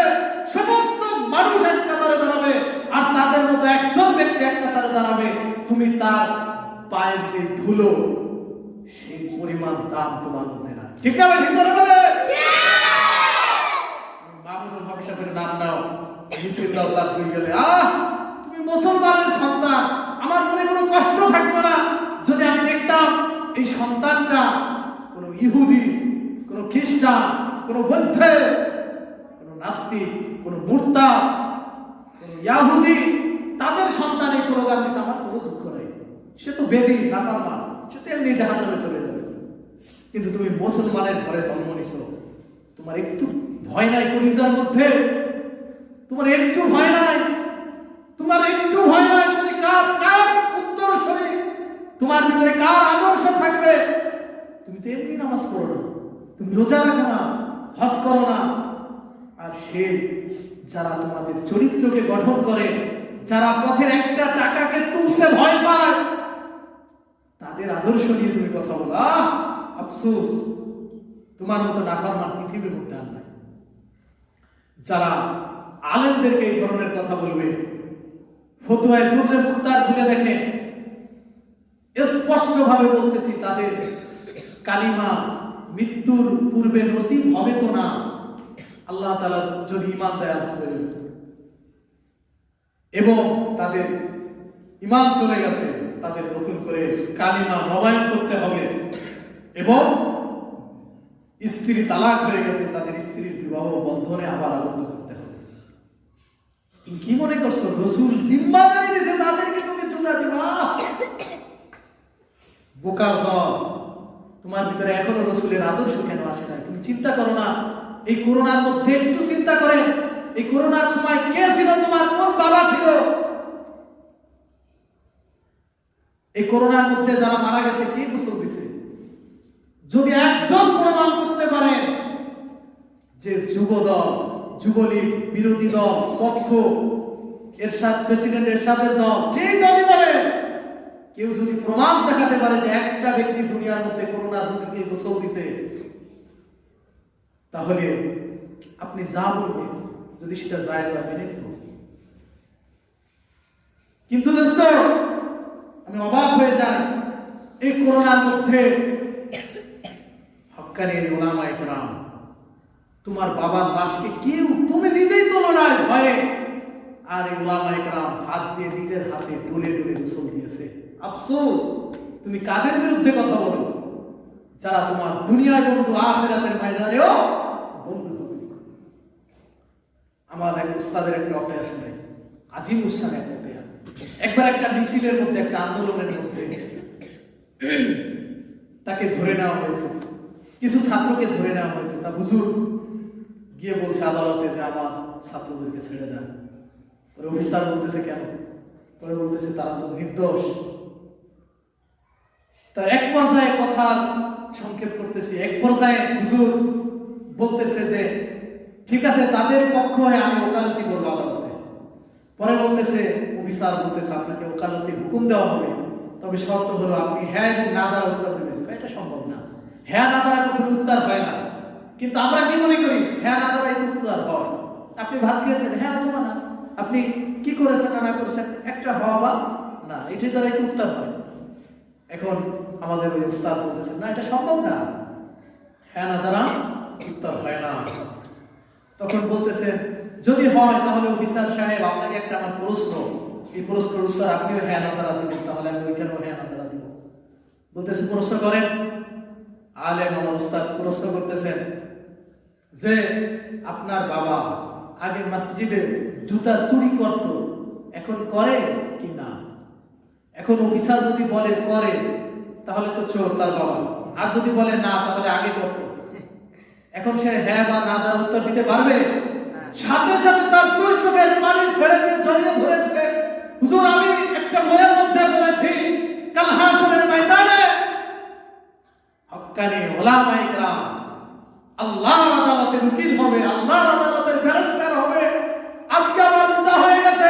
সমস্ত মানুষ এক কাতারে দাঁড়াবে, আর তাদের মতো একজন ব্যক্তি এক কাতারে দাঁড়াবে। তুমি তার পায়ের যে ধুলো, সেই পরিমাণ দাম তোমার মধ্যে না। ঠিক না? ঠিক করে বলে মামুনুল হক সাহেবের নাম নাও, মিছিল দাও তার 2 গালে। তুমি মুসলমানের সন্তান, আমার মনে কোনো কষ্ট থাকতো না যদি আমি দেখতাম এই সন্তানটা কোনো ইহুদি, কোনো খ্রিস্টান, কোনো বৌদ্ধ, কোনো নাস্তিক, কোনো মুরতাদ, কোনো ইয়াহুদি, তাদের সন্তান এই স্লোগান দিচ্ছে। আমার কোনো দুঃখ নেই, সে তো বেদী নাফরমান, সে তো এমনি জাহান্নামে চলে যাবে। কিন্তু তুমি মুসলমানের ঘরে জন্ম নিছো, তোমার একটু ভয় নাই কলিজার মধ্যে? তোমার একটু ভয় নাই? তোমার একটু ভয় নাই? তুমি কার উত্তরসূরি? তোমার ভিতরে কার আদর্শ থাকবে? তুমি তো এমনি নামাজ পড়ো না, তুমি রোজা রাখো না, হজ করো না। আর সে যারা তোমাদের চরিত্রকে গঠন করে, যারা পথের একটা টাকাকে তুলতে ভয় পায়, তাদের আদর্শ নিয়ে তুমি কথা বলো। আফসোস, তোমার মতো নাফরমান পৃথিবীর মধ্যে আর নাই। যারা আলেমদেরকে এই ধরনের কথা বলবে, ফতোয়ায়ে দুররে মুখতার খুলে দেখেন, স্পষ্ট ভাবে বলতেছি, তাদের কালিমা মৃত্যুর পূর্বে নসিব হবে তো না। আল্লাহ তাআলা যদি ঈমান দেয় আলহামদুলিল্লাহ, এবং তাদের ঈমান চলে গেছে, তাদের নতুন করে কালিমা নবায়ন করতে হবে। এবং স্ত্রী তালাক হয়ে গেছে, তাদের স্ত্রীর বিবাহ বন্ধনে আবার আবদ্ধ করতে হবে। তুমি কি মনে করছো রাসূল জিম্মাদারি দিয়েছে তাদেরকে তুমি জুতা দিবা? বোকার দল, তোমার ভিতরে এখনো রাসূলের আদর্শ কেন আসে নাই? তুমি চিন্তা করো না। এই করোনার মধ্যে একটু চিন্তা করেন, এই করোনার সময় কে ছিল তোমার? কোন বাবা ছিল? এই করোনার মধ্যে যারা মারা গেছে কে গোসল দিছে? যদি একজন প্রমাণ করতে পারেন যে যুবদল, যুবলীগ, বিরোধী দল, পক্ষ, এরশাদ, প্রেসিডেন্ট এরশাদের দল, যেই দলই বলে, কেউ যদি প্রমাণ দেখাতে পারে যে একটা ব্যক্তি দুনিয়ার মধ্যে করোনা রোগীকে গোসল দিছে, তাহলে আপনি যা বলবেন, যদি সেটা জায়েজ হয় মেনে নিব। কিন্তু দোস্ত, আমি অবাক হয়ে যাই, এই করোনার মধ্যে হক্কানি উলামায়ে কেরাম, তোমার বাবার লাশকে কেউ, তুমি নিজেই তোলো না ভয়ে, আর এই উলামায়ে কেরাম হাত দিয়ে নিজের হাতে ডলে ডলে গোসল দিয়েছে। আফসোস, তুমি কাদের বিরুদ্ধে কথা বলো? যারা তোমার দুনিয়ার বন্ধু, আখিরাতের ময়দানেও বন্ধু হবে। আমার এক উস্তাদের একটা অপেয়া শুনে, আজিম উসান এক অপেয়া। একবার একটা মিছিলের মধ্যে, একটা আন্দোলনের মধ্যে তাকে ধরে নেওয়া হয়েছে, কিছু ছাত্রকে ধরে নেওয়া হয়েছে। তা হুজুর গিয়ে বলছে আদালতে যে আমার ছাত্রদেরকে ছেড়ে দেন। পরে অফিসার বলতেছে কেন? পরে বলতেছে তারা তো নির্দোষ। তা এক পর্যায়ে কথা সংক্ষেপ করতেছি, এক পর্যায়ে হুজুর বলতেছে যে ঠিক আছে, তাদের পক্ষ হয়ে আমি ওকালতি করবো আদালতে। পরে বলতেছে, অফিসার বলতেছে আপনাকে ওকালতির হুকুম দেওয়া হবে, তবে শর্ত হলো আপনি হ্যাঁ এবং না দ্বারা উত্তর দেবেন। এটা সম্ভব না, হ্যাঁ না দ্বারা কখনো উত্তর হয় না। কিন্তু আমরা কি মনে করি, হ্যাঁ না দ্বারাই তো উত্তর হয়। আপনি ভাত খেয়েছেন, হ্যাঁ অথবা না। আপনি কি করেছেন না করেছেন, একটা হওয়া বা না, এটির দ্বারাই তো উত্তর হয়। এখন আমাদের ওই উস্তাদ বলতেছেন না, এটা সম্ভব না, হ্যাঁ না দ্বারা উত্তর হয় না। তখন বলতেছেন যদি হয় তাহলে অফিসার সাহেব আপনাকে একটা আমার প্রশ্ন, এই প্রশ্নের উত্তর আপনিও হ্যাঁ না দ্বারা দিবেন, তাহলে আমি ওইখানেও হ্যাঁ না দ্বারা দিব। বলতেছে প্রশ্ন করেন। আলেম আমার উস্তাদ প্রশ্ন করতেছেন যে আপনার বাবা আগে মসজিদে জুতা চুরি করত, এখন করে কি না? এখন অফিসার যদি বলে করে, তাহলে তো চোর তার বাবা, আর যদি বলে না তাহলে আগে করত। এখন সে হ্যাঁ বা না দ্বারা উত্তর দিতে পারবে? সাথে সাথে তার দুই চোখের পানি ছেড়ে দিয়ে জড়িয়ে ধরেছে, হুজুর আমি একটা বইয়ের মধ্যে পড়েছি, কাল হাসরের ময়দানে হক্কানি উলামায়ে কেরাম আল্লাহর আদালতে উকিল হবে, আল্লাহর আদালতের ব্যারিস্টার হবে। আজকে আমার বোঝা হয়ে গেছে,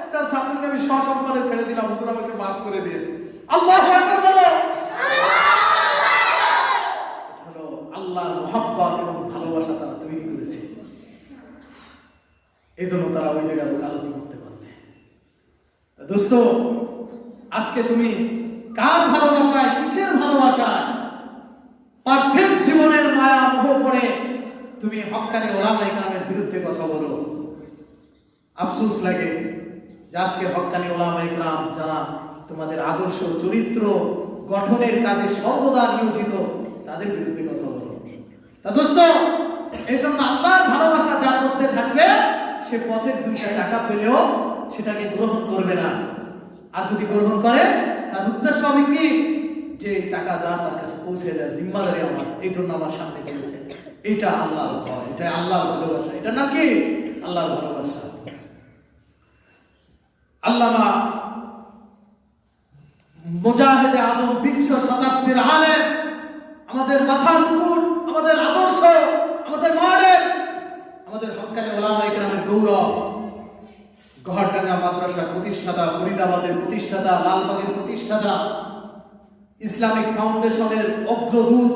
আপনার ছাত্রকে আমি সসম্মানে ছেড়ে দিলাম, হুজুর আমাকে মাফ করে দিয়ে। আল্লাহু আকবার বলো। হলো আল্লাহর মহব্বত এবং ভালোবাসা তারা তৈরি করেছে, এই জন্য তারা ওই জায়গায় ওকালতি করতে পারবে। দোস্ত, আজকে তুমি কার ভালোবাসায়, কিসের ভালোবাসায়, পার্থিব জীবনের মায়া মোহ পড়ে তুমি হক্কানি উলামায়ে কেরামের বিরুদ্ধে কথা বলো? আফসোস লাগে যে আজকে হক্কানি উলামায়ে কেরাম যারা তোমাদের আদর্শ চরিত্র গঠনের কাজে সর্বদা নিয়োজিত, তাদের বিরুদ্ধে কথা বলো। তা দোস্ত, এই জন্য আল্লাহর ভালোবাসা যার মধ্যে থাকবে, সে পথের দুইটা টাকা পেলেও সেটাকে গ্রহণ করবে না। আর যদি গ্রহণ করে, তার উদ্দেশ্য হবে কি, যে টাকা যার তার কাছে পৌঁছে দেয়, জিম্মাদারি আমার, এই জন্য আমার সামনে বলেছে। এটা আল্লাহর ভয়, এটা আল্লাহর ভালোবাসা, এটা নাম কি? আল্লাহর ভালোবাসা। আল্লামা মুজাহিদে আজম বিংশ শতাব্দীর আলেম, আমাদের মাথার মুকুট, আমাদের আদর্শ, আমাদের মডেল, আমাদের হক্কানি উলামায়ে কেরামের গৌরব, গহরডাঙ্গা মাদ্রাসার প্রতিষ্ঠাতা, ফরিদাবাদের প্রতিষ্ঠাতা, লালবাগের প্রতিষ্ঠাতা, ইসলামিক ফাউন্ডেশনের অগ্রদূত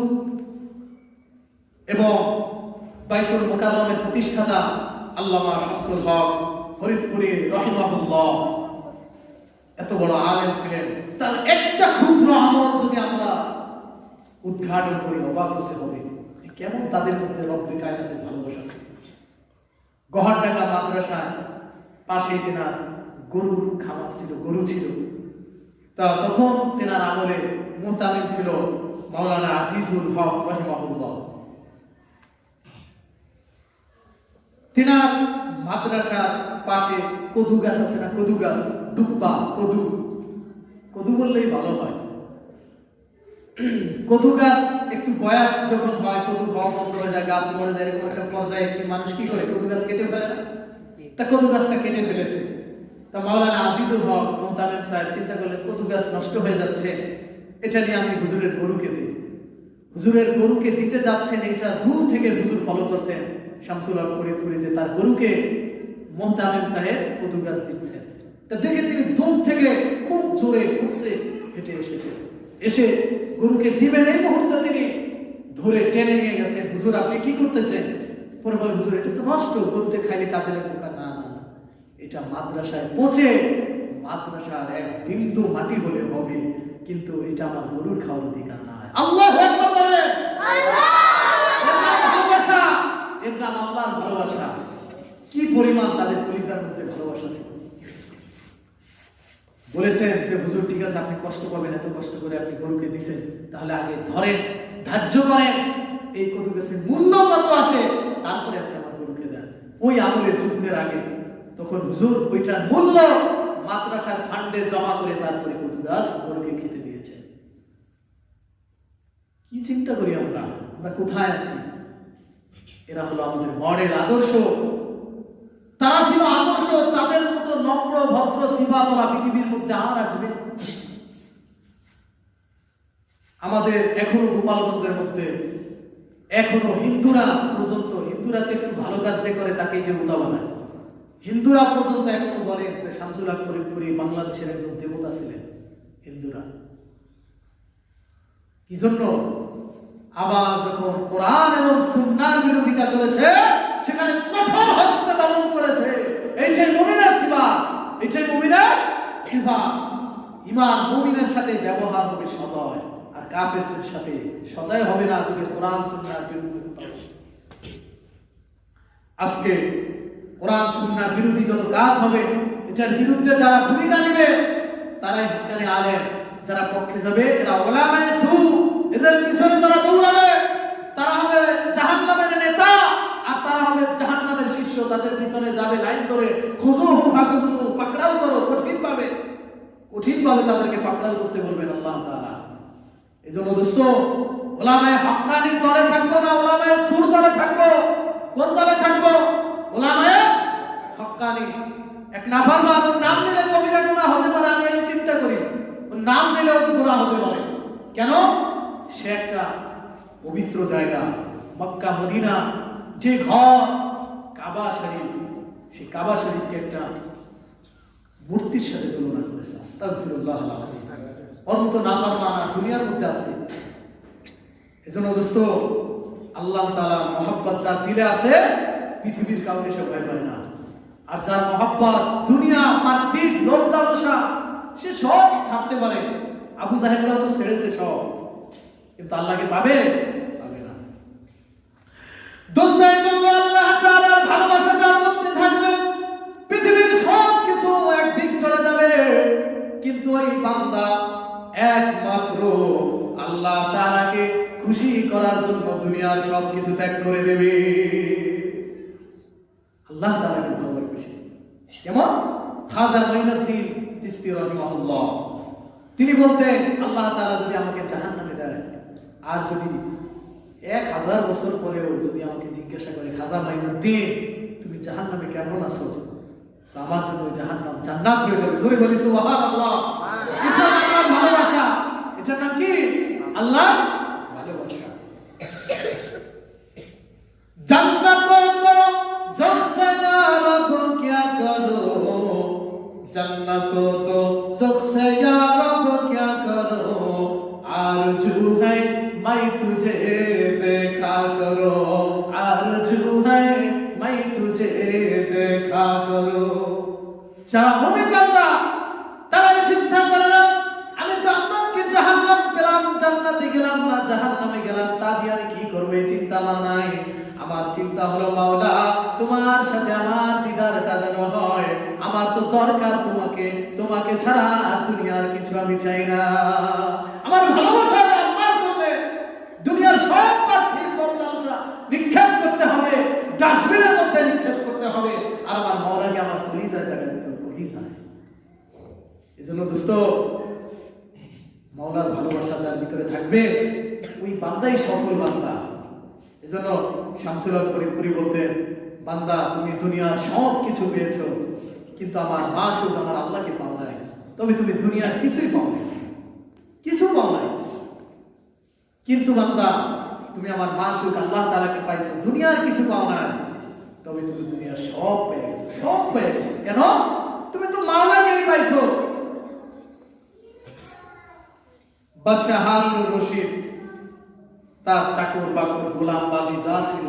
এবং বাইতুল মুকাররমের প্রতিষ্ঠাতা আল্লামা শামসুল হক ফরিদপুরি রাহিমাহুল্লাহ এত বড় আলেম ছিলেন। তার একটা ক্ষুদ্র আমল যদি আমরা উদ্ঘাটন করি, অবাক হতে হবে যে কেমন তাদের মধ্যে রব্বে কায়নাতের ভালোবাসা ছিল। গহরডাঙ্গা মাদ্রাসায় পাশেই তেনার গরুর খামার ছিল, গরু ছিল। তা তখন তেনার আমলে মুহতামিম ছিল মাওলানা আজিজুল হক রাহিমাহুল্লাহ। তেনার মাদ্রাসার পাশে কদু গাছ আছে না, কদু গাছ, দুব্বা, কদু, কদু বললেই ভালো হয়। কদু গাছ একটু বয়স যখন হয়, কদু হওয়া বন্ধ হয়ে যায়, গাছ মরে যায়, এরকম একটা পর্যায়ে কি মানুষ কি করে, কদু গাছ কেটে ফেলে না? তা কদু গাছটা কেটে ফেলেছে। তা মাওলানা আজিজুল হক মুহতামিম সাহেব চিন্তা করলেন, কদু গাছ নষ্ট হয়ে যাচ্ছে, এটা নিয়ে আমি হুজুরের গরুকে দিই। হুজুরের গরুকে দিতে যাচ্ছেন, এটা দূর থেকে হুজুর ফলো করছেন শামসুল হক ফরিদপুরি, যে তার গরুকে মুহতামিম সাহেব কদু গাছ দিচ্ছেন। তা দেখে তিনি দূর থেকে খুব জোরে ঘুরছে হেঁটে এসেছেন, এসে গরুকে দিবেন এই মুহূর্তে তিনি ধরে টেনে নিয়ে গেছেন। হুজুর আপনি কি করতেছেন? পরে বলে, হুজুর এটা তো নষ্ট, গরুতে খাইলে কাজে লাগবে। না না, এটা মাদ্রাসায় পচে, মাদ্রাসার এক বিন্দু মাটি হলে হবে, কিন্তু এটা আমার গরুর খাওয়ার অধিকার নাই। আল্লাহু আকবার বলেন। ভালোবাসা, এর নাম আল্লাহর ভালোবাসা। কি পরিমাণ তাদের কলিজার মধ্যে ভালোবাসা ছিল। বলেছেন যে হুজুর ঠিক আছে, আপনি কষ্ট পাবেন, এত কষ্ট করে আপনি গরুকে দিছেন, তাহলে আগে ধরেন, ধার্য করেন এই কদু গাছের মূল্য কত আসে, তারপরে আপনি আমার গরুকে দেন। ওই আমলে যুদ্ধের আগে, তখন হুজুর ওইটার মূল্য মাদ্রাসার ফান্ডে জমা করে তারপরে কদু গাছ গরুকে খেতে দিয়েছে। কি চিন্তা করি আমরা কোথায় আছি? এরা হলো আমাদের মডেল আদর্শ। তারা ছিল আদর্শ, তাদের মতো নম্র ভদ্র সিফাতলা পৃথিবীর মধ্যে আর আসবে? আমাদের এখনো গোপালগঞ্জের মধ্যে এখনো হিন্দুরা পর্যন্ত, হিন্দুরা তো একটু ভালো কাজ যে করে তাকেই দেবতা বানায়। হিন্দুরা পর্যন্ত এখনো বলে যে শামসুল হক ফরিদপুরি বাংলাদেশের একজন দেবতা ছিলেন হিন্দুরা। কি জন্য? আবার যখন কোরআন এবং সুন্নাহর বিরোধিতা করেছে, সেখানে কঠোর হস্তে দমন করেছে। এইটাই মুমিনের সিফাত, এইটাই মুমিনের সিফাত। ঈমান মুমিনের সাথে ব্যবহার হবে সদয়, আর কাফেরদের সাথে সদয় হবে না যদি কোরআন সুন্নাহর বিরুদ্ধে কথা বলে। আজকে কোরআন সুন্নাহ বিরোধী যত কাজ হবে, এটার বিরুদ্ধে যারা ভূমিকা নেবে তারাই হক্কানি আলেম। যারা পক্ষে যাবে এরা উলামায়ে সু, এদের পিছনে যারা দৌড়াবে তারা হবে জাহান্নামের নেতা, আর তারা হবে জাহান্নামের শিষ্য। তাদের পিছনে যাবে লাইন ধরে, খুযুহু ফাগুল্লু, পাকড়াও করো, কঠিনভাবে তাদেরকে পাকড়াও করতে বলবেন আল্লাহ তাআলা। এজন্য দোস্ত, উলামায়ে হক্কানির দলে থাকবো না উলামায়ে সুর দলে থাকবো? কোন দলে থাকবো? উলামায়ে হক্কানি। এক নাফরমান নাম নিলে কবিরা গুনাহ হতে পারে, আমি এই চিন্তা করি। নাম নিলেও গুনাহ হতে পারে। কেন? সে একটা পবিত্র জায়গা, মক্কা মদিনা, যে ঘর কাবা শরীফ, সেই কাবা শরীফকে একটা মূর্তির সাথে তুলনা করেছে। আস্তাগফিরুল্লাহ আল-আযীম। ওর মতো নাফরমান দুনিয়ার মধ্যে আছে? এজন্য দোস্ত, আল্লাহ তাআলার মহব্বত যার দিলে আছে, পৃথিবীর কাউকে সে ভয় পায় না। আর যার মহব্বত দুনিয়া, পার্থিব লোভ লালসা, সে সব ছাড়তে পারে। আবু জাহেলও তো ছেড়েছে সব, কিন্তু আল্লাহকে পাবে না। দোস্ত, এজন্য আল্লাহ তাআলার ভালোবাসা যার মধ্যে থাকবে, পৃথিবীর সব কিছু একদিক চলে যাবে, কিন্তু ওই বান্দা একমাত্র আল্লাহ তাআলাকে খুশি করার জন্য দুনিয়ার সব কিছু ত্যাগ করে দেবে। আল্লাহ তাআলাকে ভালোবাসবে সে। কেমন? খাজা মঈনুদ্দিন চিশতি রাহিমাহুল্লাহ তিনি বলতেন, আল্লাহ তাআলা যদি আমাকে জাহান্নামে দেয়, আর যদি 1000 বছর পরেও যদি আমাকে জিজ্ঞাসা করে, খাজা মঈনুদ্দিন তুমি জাহান্নামে কেমন আছো, তো আমার জন্য জাহান্নাম জান্নাত হয়ে যাবে। ধরে বলি সুবহানাল্লাহ। এটা আল্লাহর ভালোবাসা। এটার নাম কি? আল্লাহ ভালোবাসা। জান্নাত তো ज़ख्से या रब क्या करो, जन्नत तो ज़ख्से या रब क्या करो, आरज़ू है मैं तुझे देखा करो, आरज़ू है मैं तुझे देखा करो। যারা মুমিন বান্দা তারা চিন্তা করে না আমি জান্নাত কি জাহান্নাম পেলাম, জান্নাতে গেলাম না জাহান্নামে গেলাম, তা দিয়ে আমি কি করব, এই চিন্তা আমার নাই। আমার চিন্তা হলো, মাওলা তোমার সাথে আমার দিদারটা যেন হয়। আমার তো দরকার তোমাকে ছাড়া আর দুনিয়ার কিছু আমি চাই না। আমার ভালোবাসা আল্লাহর জন্য দুনিয়ার সব পার্থিব ভালোবাসা নিক্ষেপ করতে হবে, ডাস্টবিনের মধ্যে নিক্ষেপ করতে হবে, আর আমার মাওলাকে আমার কলিজায় জায়গা দিতে হবে, কলিজায়। এজন্য দোস্ত, মাওলার ভালোবাসা যার ভিতরে থাকবে, ওই বান্দাই সফল বান্দা। এজন্য শামসুল হক ফরিদপুরি বলতেন, বান্দা তুমি দুনিয়ার সব কিছু পেয়েছো, কিন্তু আমার মাশউক আমার আল্লাহকে পাও নাই। তবে তুমি দুনিয়ার কিছুই পাও নাই, কিছু পাও নাই, কিন্তু বান্দা তুমি আমার মাশউক আল্লাহ তাআলাকে পাইছো, দুনিয়ার কিছু পাও নাই, তবে তুমি দুনিয়ার সব পেয়ে গেছো, সব পেয়ে গেছো। কেন? তুমি তো মাওলাকেই পাইছো। বাদশা হারুনুর রশিদ তার চাকর বাকর গোলাম বাদী যা ছিল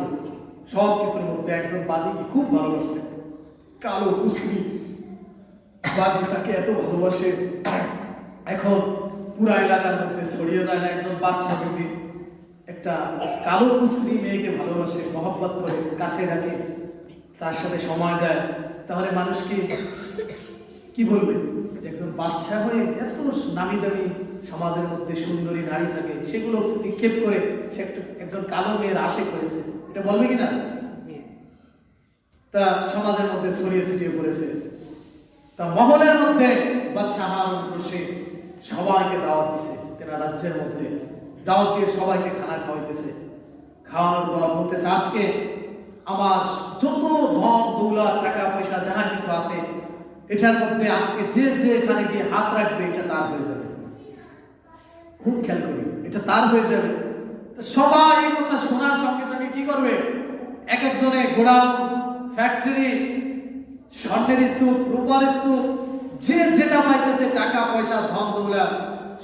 সব কিছুর মধ্যে একজন বাদীকে খুব ভালোবাসতেন। কালো কুসরি বাদী তাকে এত ভালোবাসে, এখন পুরা এলাকার মধ্যে ছড়িয়ে যায় না, একজন বাদশা যদি একটা কালো কুসরি মেয়েকে ভালোবাসে, মহব্বত করে, কাছে রাখে, তার সাথে সময় দেয়, তাহলে মানুষ কি বলবে? একজন বাদশা হয়ে এত নামি দামি সমাজের মধ্যে সুন্দরী নারী থাকে, সেগুলো নিক্ষেপ করে সে একজন কালো মেয়ের আশেক হয়েছে, এটা বলবে কিনা? তা সমাজের মধ্যে ছড়িয়ে ছিটিয়ে পড়েছে। তা মহলের মধ্যে বাদশাহ হারুন রশিদ সবাইকে দাওয়াত দিছে, তেনা রাজ্যের মধ্যে দাওয়াত দিয়ে সবাইকে খানা খাওয়াইতেছে। খাওয়ানোর পর বলতেছে, আজকে আমার যত ধন দৌলত টাকা পয়সা যাহা কিছু আছে এটার মধ্যে আজকে যে যেখানে গিয়ে হাত রাখবে এটা তার হয়ে যাবে। খুব খেয়াল করি, এটা তার হয়ে যাবে। তো সবাই এই কথা শোনার সঙ্গে সঙ্গে কি করবে, এক একজনে গোডাউন, ফ্যাক্টরি, স্বর্ণের স্তূপ, রূপার স্তূপ, যে যেটা পাইতেছে টাকা পয়সা ধন দৌলত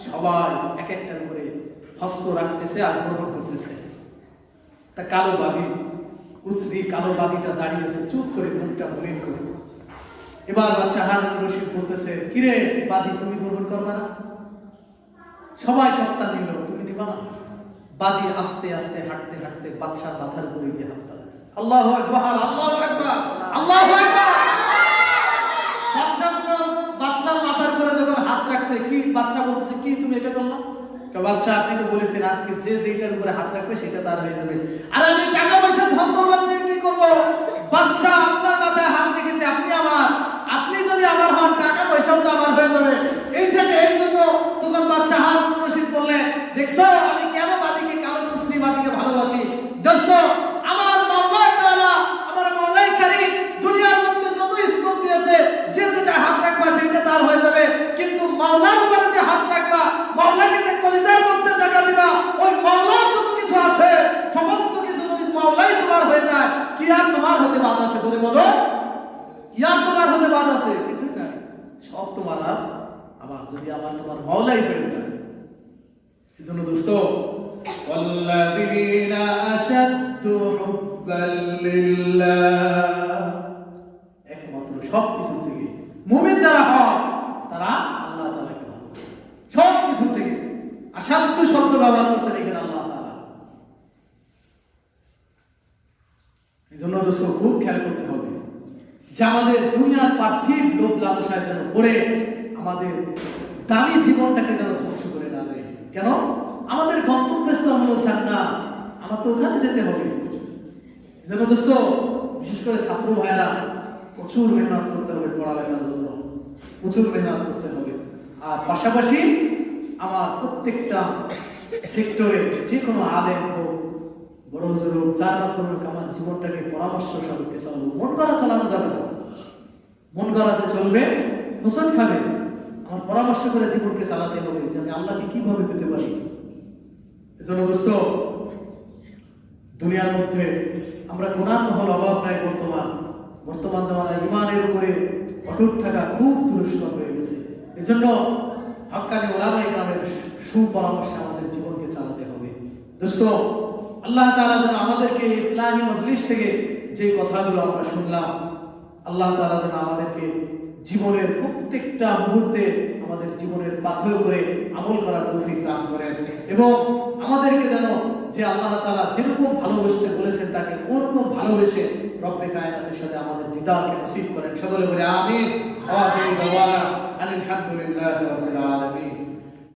সবাই এক একটা করে হস্ত রাখতেছে আর গ্রহণ করতেছে। তা কালো বাদী উসরি কালো বাদীটা দাঁড়িয়েছে চুপ করে, মুখটা মলিন করে। এবার বাদশাহ হারুন রশিদ বলতেছে, কিরে বাদী, তুমি গ্রহণ করবা না? সবাই সত্তা নিল, তুমি নিবা না? বাদী আস্তে আস্তে হাঁটতে হাঁটতে বাদশার মাথার উপরে গিয়ে হাতটা রাখছে। আল্লাহু আকবার, আল্লাহু আকবার, আল্লাহু আকবার। বাদশার মাথার উপরে যখন হাত রাখছে, কি বাদশা বলতেছে, কি তুমি এটা করলা? বাদশা, আপনি তো বলেছেন আজকে যে যেটার উপরে হাত রাখবে সেটা তার হয়ে যাবে। আর আমি টাকা পয়সা ধন দৌলত দিয়ে কি করব? বাদশা, আপনার মাথায় হাত রেখেছে, আপনি আমার, আপনি যদি আমার হন টাকা পয়সাও তো আমার হয়ে যাবে। এই জন্য তখন বাদশা হারুন রশিদ বললেন, দেখছো আমি কেন বাদীকে, কালো কুসরি বাদীকে ভালোবাসি? দোস্ত, আমার মাওলা তাআলা, আমার মাওলাই কারীম দুনিয়ার মধ্যে যত স্তূপ দিয়েছে, যে যেটা হাত রাখবা সেটা তার হয়ে যাবে। কিন্তু মাওলার উপরে যে হাত রাখবা, মাওলাকে যে কলিজার মধ্যে জায়গা দিবা, ওই মাওলার যত কিছু আছে সমস্ত কিছু যদি মাওলাই তোমার হয়ে যায়, কি আর তোমার হতে বাদ আছে? বলে বলো, কি আর তোমার হতে বাদ আছে? কিছু নাই, সব তোমার। আর আমার যদি আমার তোমার মাওলাই হয়ে যায়। এজন্য দোস্ত, ওয়াল্লাযীনা আশাদ্দু হুব্বাল লিল্লাহ, একমাত্র সব কিছু থেকে মুমিন যারা হয় তারা আল্লাহ তাআলাকে ভালোবাসে। সব কিছু থেকে আশাদ্দ শব্দ ব্যবহার করছেন এখানে আল্লাহ তাআলা। এজন্য দোস্ত খুব খেয়াল করতে হবে যে আমাদের দুনিয়ার পার্থিব লোভ লালসায় যেন পড়ে আমাদের দামি জীবনটাকে যেন ধ্বংস করে না দেয়। কেন? আমাদের গন্তব্যস্থল হলো জান্নাত, আমার তো ওখানে যেতে হবে। এজন্য দোস্ত, বিশেষ করে ছাত্র ভাইয়েরা প্রচুর মেহনত করতে হবে পড়ালেখার জন্য, প্রচুর মেহনত করতে হবে। আর পাশাপাশি আমার প্রত্যেকটা সেক্টরে যে কোনো আলেম হোক, বড় হুজুর হোক, যার মাধ্যমে আমার জীবনটাকে পরামর্শ সাথে চালাবো। মন করা চালানো যাবে না, মন করা যে চলবে হোসট খাবে। আমার পরামর্শ করে জীবনকে চালাতে হবে যে আমি আল্লাহকে কিভাবে পেতে পারি। এজন্য দোস্ত, দুনিয়ার মধ্যে আমরা গুনাহ মহল অভাব নাই। বর্তমান জামানায় ইমানের উপরে অটুট থাকা খুব দুষ্কর হয়ে গেছে। এজন্য হক্কানি ওলামায়ে কেরামের সুপরামর্শে আমাদের জীবনকে চালাতে হবে। দোস্ত, আল্লাহ তাআলা যেন আমাদেরকে ইসলামী মজলিস থেকে যে কথাগুলো আমরা শুনলাম, আল্লাহ তাআলা যেন আমাদেরকে জীবনের প্রত্যেকটা মুহূর্তে আমাদের জীবনের পাথেয় করে আমল করার তৌফিক দান করেন, এবং আমাদেরকে যেন যে আল্লাহ তাআলা যেরকম ভালোবাসতে বলেছেন তাকে ওরকম ভালোবেসে রব্বে কায়নাতের সাথে আমাদের দিদারকে নসিব করেন। সকলে বলে আমিন। ওয়া আখিরু দাওয়ানা আলহামদুলিল্লাহি রাব্বিল আলামিন।